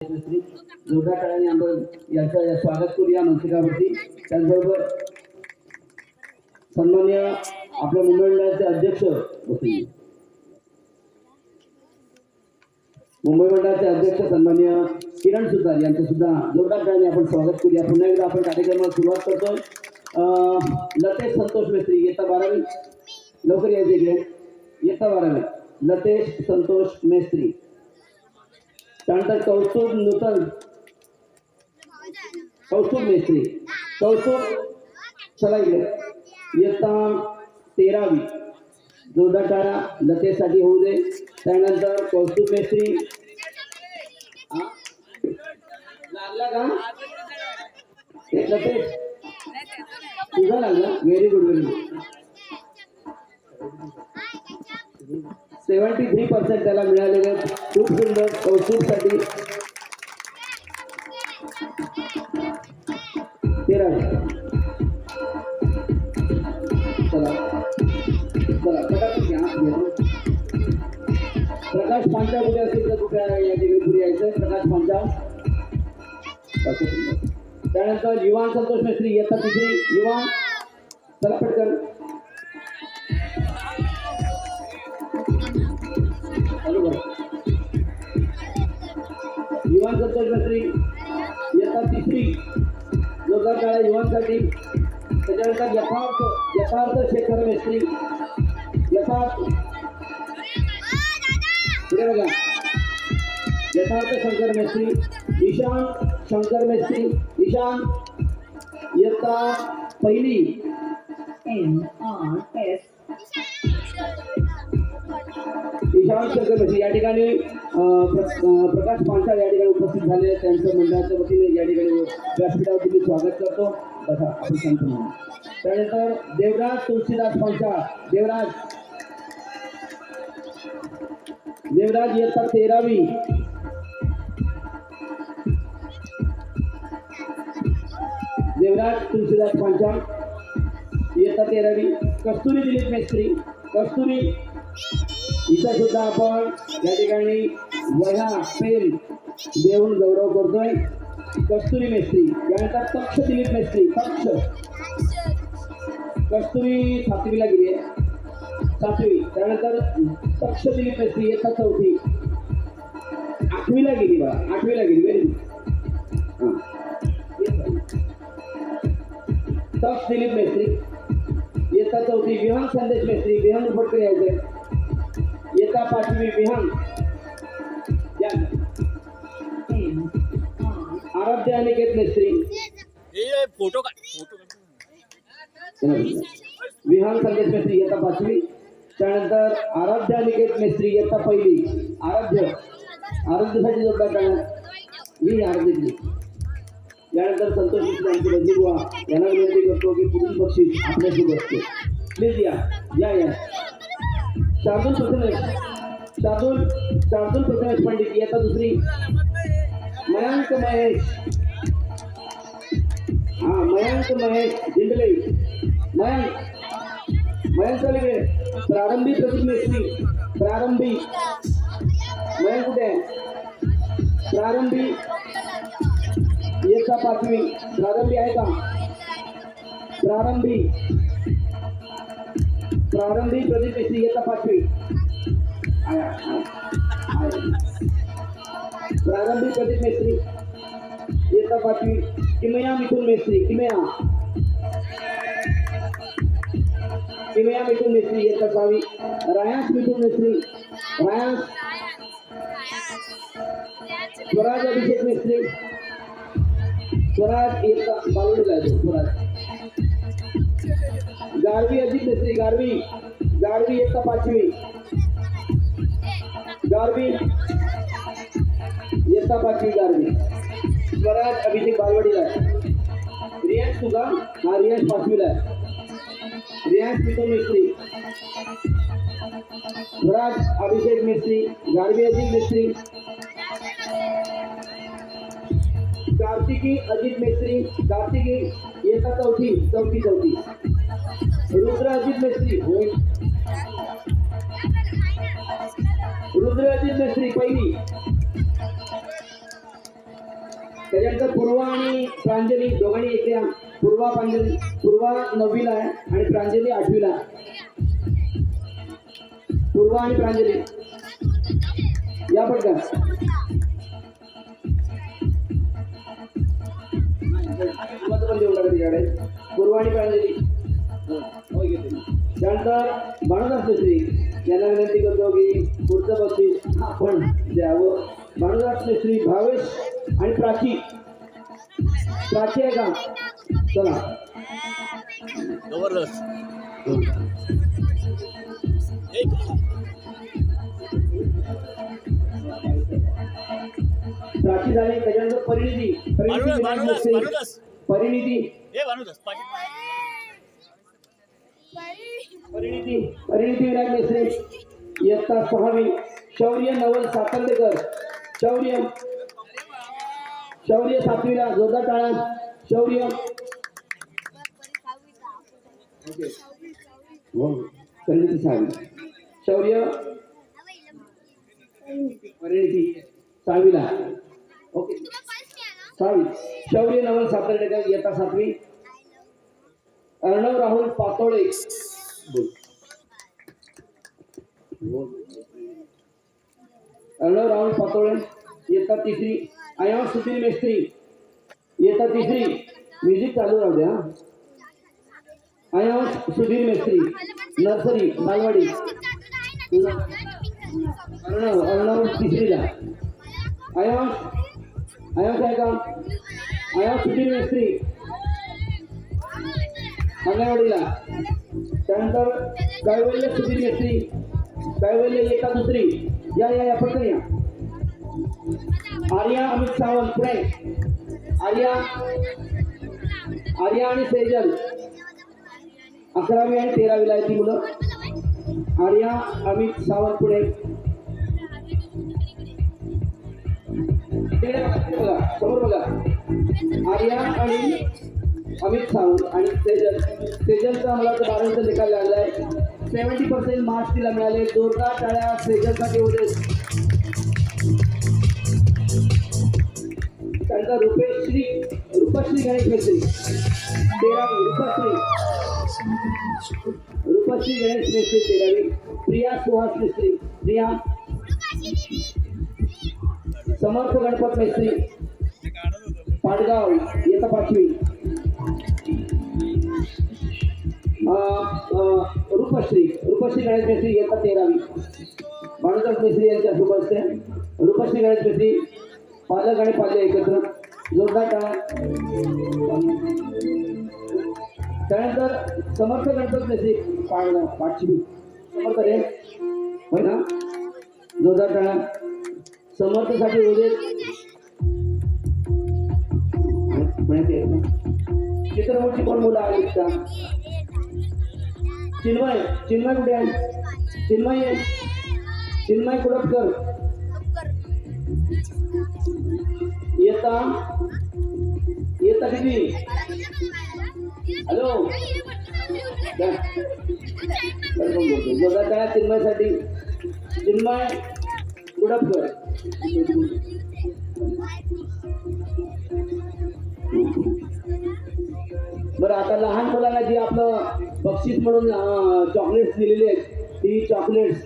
जोरदार टाळ्यांनी आपण यांचं स्वागत करूया मंचकावरती। त्याचबरोबर सन्माननीय आपल्या मुंबई मंडळाचे अध्यक्ष सन्माननीय किरण सुतार यांचं सुद्धा जोरदार टाळ्यांनी आपण स्वागत करूया। पुन्हा एकदा आपण कार्यक्रमाला सुरुवात करतोय। लतेश संतोष मेस्त्री इयत्ता 12वी, लवकर यायचे इकडे, इयत्ता 12वी लतेश संतोष मेस्त्री। त्यानंतर कौस्तुभ मेस्त्री, कौस्तुभ चला इकडे, इयत्ता 13वी, जोरदार टाळ्या लतेशसाठी होऊ दे। त्यानंतर कौस्तुभ मेस्त्री लागला का लतेश, तुझा लागला, व्हेरी गुड व्हेरी गुड। 73% त्याला मिळालेले, खूप सुंदर कौस्तुभसाठी। 13वी चला चला प्रकाश पांचा कुठे असेल तर कुठे या ठिकाणी पुढे यायचं, प्रकाश पांचा। त्यानंतर युवान संतोष मेस्त्री इयत्ता 3री, युवान चला पटकन। युवान संतोष मेस्त्री इयत्ता 3री, जोरदार टाळ्या युवांसाठी। त्याच्यानंतर यथार्थ शेखर मेस्त्री, यथार्थ पुढे बघा, यथार्थ शंकर मेस्त्री, ईशान शंकर मेस्त्री, ईशान इयत्ता 1ली, ईशान शंकर मेस्त्री या ठिकाणी प्रकाश पांचाळ या ठिकाणी उपस्थित झाले। त्यांचं मंडळाच्या वतीने या ठिकाणी व्यासपीठावर तुम्ही स्वागत करतो। बसा आपण सांगतो म्हणून। त्यानंतर देवराज तुलसीदास पांचाळ, देवराज इयत्ता 13वी, देवराज तुलसीदास पांचाळ इयत्ता 13वी। कस्तुरी दिलीप मेस्त्री, कस्तुरी इथं सुद्धा आपण या ठिकाणी वह्या पेन देऊन गौरव करतोय। कस्तुरी मेस्त्री। यानंतर तक्ष दिलीप मेस्त्री, कस्तुरी 7वीला गेली आहे, 7वी। त्यानंतर तक्ष दिलीप मेस्त्री इयत्ता 4थी, 8वीला गेली बा, 8वीला गेली, व्हेरी गुड। तक्ष दिलीप मेस्त्री इयत्ता 4थी। विहंग संदेश मेस्त्री, विहंग फटके यायचे, इयत्ता 5वी, विहंग। आराध्य अनिकेत मेस्त्री, फोटो विहान संदेश मेस्त्री इयत्ता 5वी। त्यानंतर आराध्य अनिकेत मेस्त्री इयत्ता 1ली, आराध्यसाठी जोडला ही आराध्य। यानंतर संतोष मेस्त्री यांची बंदी बुवा यांना विनंती करतो की पुढील बक्षीस आपल्यासोबत असते, प्लीज या या। शार्दुल प्रथमेश पंडित इयत्ता 2री। मयंक महेश जिंदले, मयंक चले। प्रारंभी प्रतीक मेस्त्री, प्रारंभी मयंक कुठे आहे? प्रारंभी इयत्ता 5वी, प्रारंभी आहे का? प्रारंभी प्रतीक मेस्त्री इयत्ता 5वी, प्रारंभी प्रतीक मेस्त्री इयत्ता 5वी। किमया मिथुन मेस्त्री, किमया मिथुन मेस्त्री इयत्ता 6वी। रायांश मिथुन मेस्त्री, रायांश। स्वराज अभिषेक मेस्त्री, स्वराज इयत्ता 12वीला आहे, स्वराज। गारवी अजित मेस्त्री, गारवी इयत्ता 5वी, गारवी इयत्ता 5वी, गारवी। स्वराज अभिषेक बालवाडीला आहे। रियांश तुझा, हा रियांश 5वीला आहे। रियांश मिथुन मेस्त्री, स्वराज अभिषेक मेस्त्री, गारवी अजित मेस्त्री। कार्तिकी अजित मेस्त्री, कार्तिकी इयत्ता 4थी। रुद्र अजित मेस्त्री, रुद्र अजित मेस्त्री 1ली। त्याच्यानंतर पूर्वा आणि प्रांजली दोघांनी इकडे या. पूर्वा प्रांजली, पूर्वा 9वीला आहे आणि प्रांजली 8वीला. पूर्वा आणि प्रांजली या पटकन. पूर्वा आणि प्रांजली. त्यानंतर भानुदास मिस्त्री यांना विनंती करतो की पुढचं बक्षीस आपण द्यावं. भानुदास मिस्त्री, भावेश आणि प्राची. प्राची आहे का? चला. जबरदस्त एक प्राची झाली. त्याच्यानंतर परिणिती. भानुदास भानुदास भानुदास परिणिती हे भानुदास पाटील परिणिती विनायक मेस्त्री इयत्ता 6वी. शौर्य नवल सातर्डेकर. शौर्य 7वीला. जोरदार टाळ्या. शौर्य परिणिती 6वी. शौर्य परिणिती 6वीला. ओके 6वी. शौर्य नवल सातर्डेकर इयत्ता 7वी. अर्णव राहुल पातोळे. अर्णव राहुल पातोळे इयत्ता 3री. आयांश सुधीर मेस्त्री इयत्ता 3री. म्युझिक चालू राहू द्या. आयांश सुधीर मेस्त्री नर्सरी बालवाडी. अर्णव 3रीला. आयांश आहे का? आयांश सुधीर मेस्त्री अंगणवाडीला. त्यानंतर कैवल्य सुधीर मेस्त्री. कैवल्य इयत्ता 2री. या पटकन या. आर्या अमित सावंत पुणे. आर्या आणि सेजल 11वी आणि 13वीला आहे ती मुलं. आर्या अमित सावंत पुणे. बघा समोर बघा. आर्या आणि अमित सावंत आणि सेजलचा मला 12वीचा निकाल लागलाय. 70% मार्क्स तिला मिळाले. जोरदार टाळ्या सेजलसाठी होते. त्यांचा रूपश्री गणेश मेस्त्री 13वी. रूपश्री गणेश मेस्त्री 13वी. प्रिया सुहास मेस्त्री. प्रिया. समर्थ गणपत मेस्त्री पाडगाव इयत्ता 5वी. रूपश्री गणेश मेस्त्री इयत्ता 13वी. भानुदास मेस्त्री यांच्या शुभ असते. रूपश्री गणेश मेस्त्री पालक आणि पाल्य एकत्र. जोरदार टाळ्या. त्यानंतर समर्थ गणपत मेस्त्री पाडगाव 5वी. समर्थ रे होय ना? जोरदार टाळ्या. समर्थसाठी उद्या चित्रमूर्ती कोण मुलं आहेत का? चिन्मय कुठे आहे? चिन्मय कुडपकर इयत्ता किती? हॅलो जोरदार टाळ्या चिन्मयसाठी. चिन्मय कुडपकर. बरं आता लहान मुलांना जी आपलं बक्षीस म्हणून चॉकलेट्स दिलेली आहेत ती चॉकलेट्स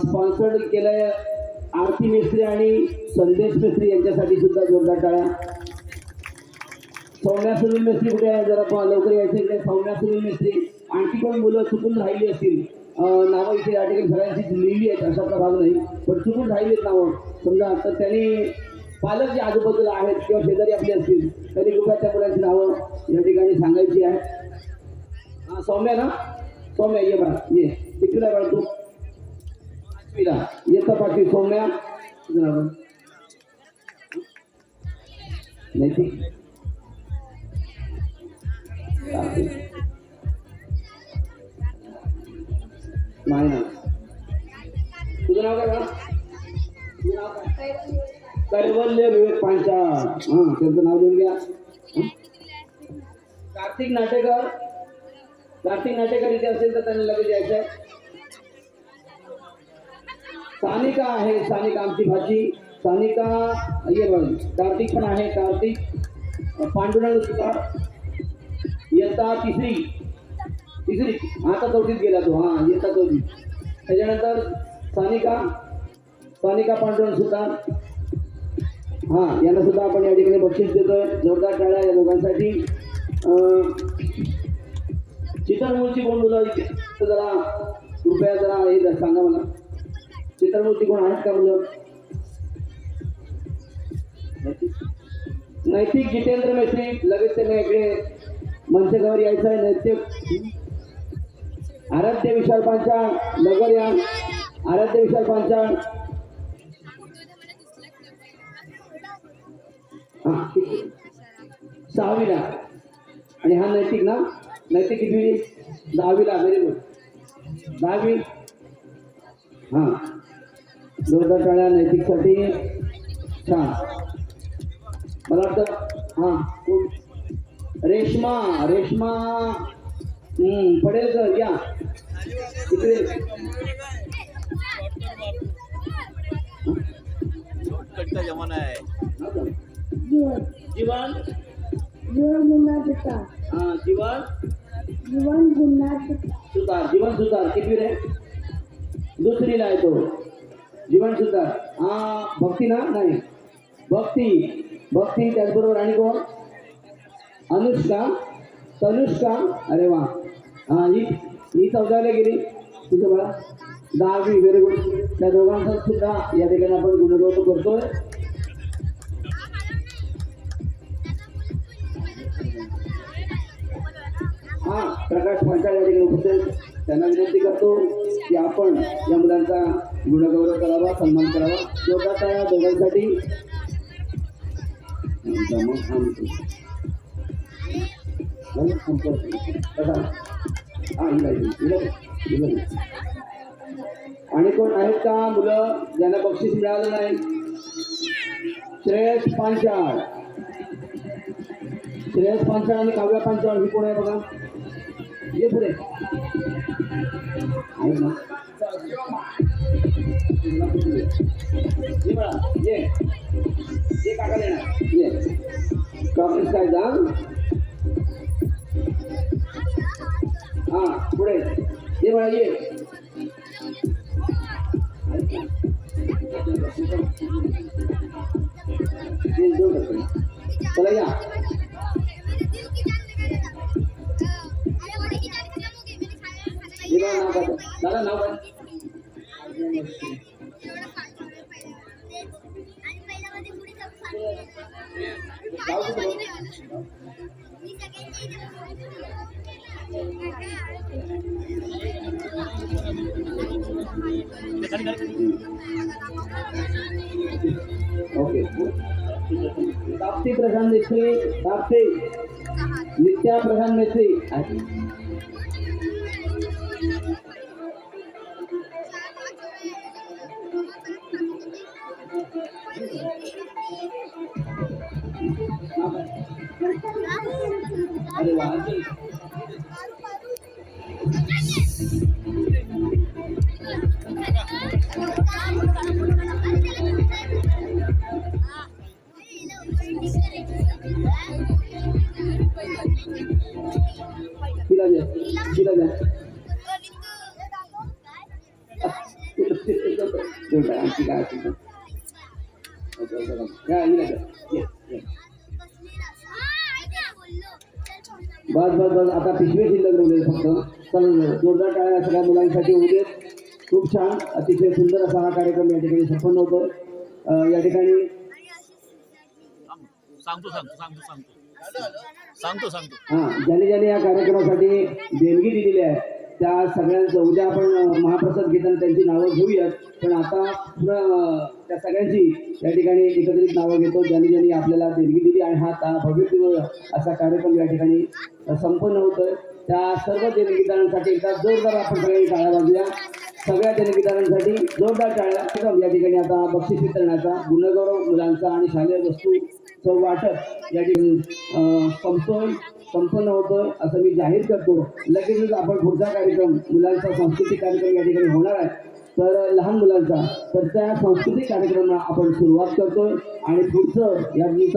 स्पॉन्सर्ड केलंय आरती मेस्त्री आणि संदेश मेस्त्री यांच्यासाठी सुद्धा जोरदार टाळ्या. सौम्या सुनील मेस्त्री कुठे आहे? जरा लवकर यायचं इकडे. सौम्या सुनील मेस्त्री. आणखी पण मुलं चुकून राहिली असतील. नावं इथे या ठिकाणी सगळ्यांची लिहिली आहेत अशाचा भाग नाही पण चुकून राहिलीत नावं समजा. तर त्यांनी पालक जे आजूबाजूला आहेत किंवा शेजारी आपले असतील त्यांनी कृपया त्या मुलांची नावं या ठिकाणी सांगायची आहे. सौम्या ना? सौम्या ये बघा ये. कितीला बघा तू? 5वीला. इयत्ता 5वी. सौम्या नाही नाही ना. तुझं नाव काय? कैवल्य विवेक पांचाळ. त्यांचं नाव देऊन घ्या. कार्तिक नाटेकर इथे असेल तर त्यांनी लगेच यायचं आहे. सानिका आहे. सानिका आमची भाजी सानिका ये बघ कार्तिक पण आहे. कार्तिक पांडुरंग सुतार इयत्ता तिसरी आता चौथीत गेला तो. हा इयत्ता चौथी. त्याच्यानंतर सानिका पांडुरंग सुतार, हा यांना सुद्धा आपण या ठिकाणी बक्षीस देतोय. जोरदार टाळ्या या दोघांसाठी. चित्रमूर्ती कोण मुलं तर जरा कृपया जरा हे सांगा मला. चित्रमूर्ती कोण आहेत का मुलं? नैतिक जितेंद्र मेश्री लगेच त्यांना इकडे मंचगावर यायचं आहे. नैतिक आराध्य विशाल पांचाळ नगर या. आराध्य विशाल पांचाळ हा 6वीला. आणि हा नैतिक ना, नैतिक किती? 10वीला. Very good. 10वी. हा जोरदार टाळ्या नैतिकसाठी. छान. मला वाटतं हा कोण? रेश्मा पडेलकर या इकडे. शॉर्टकट का जमाना है. जीवन जीवन सुतार किती रे? दुसरीला आहे तो. जीवन सुतार. हा भक्ती ना? नाही भक्ती त्याचबरोबर. आणि कोण? तनुष्का. अरे वा. हा ही 14ला गेली. तुझं बाळा 10वी. Very good. त्या दोघांचा सुद्धा या ठिकाणी आपण गुणगौरव करतोय. हा प्रकाश पांचाळ या ठिकाणी उपस्थित. त्यांना विनंती करतो की आपण या मुलांचा गुणगौरव करावा, सन्मान करावा. जोरदार टाळ्या दोघांसाठी. आणि कोण आहेत का मुलं ज्यांना बक्षीस मिळालं नाही? श्रेयस पांचाळ आणि काव्या पांचाळ. ही कोण आहे बघा? ये पुढे. आहे ना? ये काका देणार. ये टॉपिक काय जा. हा पुढे ये बघा. ये चला या. दादा नाव काय? ओके. ताप्ती प्रधान मेस्त्री. नित्या प्रधान मेस्त्री. अरे वा. तिला द्या. बस आता पिशवी शिल्लक राहिली फक्त. चल जोरदार टाळ्या सगळ्या मुलांसाठी होऊ देत. खूप छान अतिशय सुंदर असा हा कार्यक्रम या ठिकाणी संपन्न होतो. या ठिकाणी सांगतो. हा ज्यांनी या कार्यक्रमासाठी देणगी दिलेली आहे त्या सगळ्यांचं उद्या आपण महाप्रसाद घेताना त्यांची नावं घेऊयात. पण आता त्या सगळ्यांची या ठिकाणी एकत्रित नावं घेतो ज्यांनी आपल्याला देणगी दिली. आणि हा भव्य असा कार्यक्रम या ठिकाणी संपन्न होतोय. त्या सर्व देणगीदारांसाठी एकदा जोरदार आपण सगळ्यांनी टाळ्या वाजूया. सगळ्या देणगीदारांसाठी जोरदार टाळ्या. या ठिकाणी आता बक्षीस वितरणाचा गुणगौरव मुलांचा आणि शालेय वस्तूचं वाटप या ठिकाणी संपन्न होतोय असं मी जाहीर करतो. लगेचच आपण पुढचा कार्यक्रम मुलांचा सांस्कृतिक कार्यक्रम या ठिकाणी होणार आहे. तर लहान मुलांचा तर त्या सांस्कृतिक कार्यक्रमाला आपण सुरुवात करतोय आणि पुढचं या दिवसात